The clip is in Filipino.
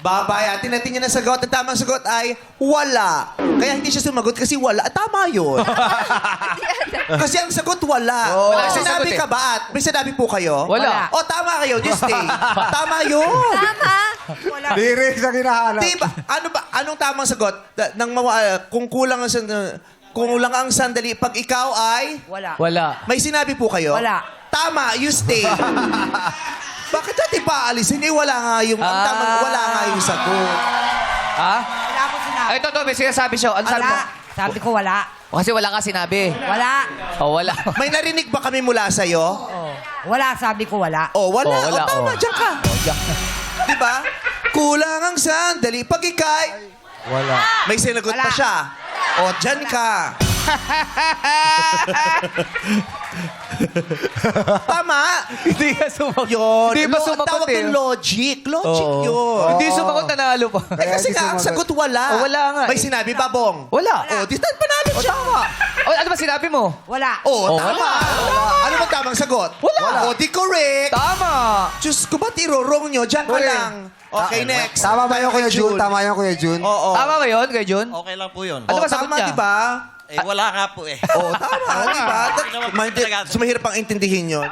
Babayatin natin niya na sagot. Ang tamang sagot ay wala. Kaya hindi siya sumagot kasi wala. Tama yun. Kasi ang sagot wala. Wala May kasi sinabi sagot ka ba? At may sinabi po kayo? Wala. O, tama kayo. You stay. Tama yun. Tama. Wala. Lyrics na hinahanap. Diba? Ano ba? Anong tamang sagot? Kung kulang ang sandali, pag ikaw ay... Wala. Wala. May sinabi po kayo? Wala. Tama, you stay. Bakit natin pa alisin? Eh, wala nga yung... Ang tamang, wala nga yung sagot. Ha? Wala ako sinabi. Ay, ito, may sinasabi siya. Ano sabi mo? Wala. Sabi ko wala. O, kasi wala ka sinabi. Wala. O, wala. May narinig ba kami mula sa'yo? Oh. Wala, sabi ko wala. Oh, wala. Oh, wala, O, tama, oh. dyan ka. Di ba? Kulang ang sandali. Pag ikay... Wala. May sinagot pa Wala. siya. O, dyan ka. Tama. Hindi ka sumagot. Yun. Hindi ba sumagot Tawag eh? ng logic. Logic Oo. yun. Hindi sumagot, nanalo pa. Eh, kasi hindi nga, ang sumagot. sagot wala. Oh, wala nga May eh. sinabi ba, Bong? Wala. O, di tayo panalo siya. O, ano ba sinabi mo? Wala. O, Oh, tama. Ano ba tamang sagot? Wala. O, di correct. Tama. Diyos ko, ba't irorong nyo? Diyan ka Correct. lang. Okay, next. Tama ba yun, Kuya Jun? Tama yun, Kuya Jun? Oo. Tama ba yun, kay Jun? Okay lang po yun. Ano O, ba sagot tama, niya? di ba? Eh, wala nga po eh. Oo, tama, di ba? naman po talaga. Mahirap pang intindihin yun.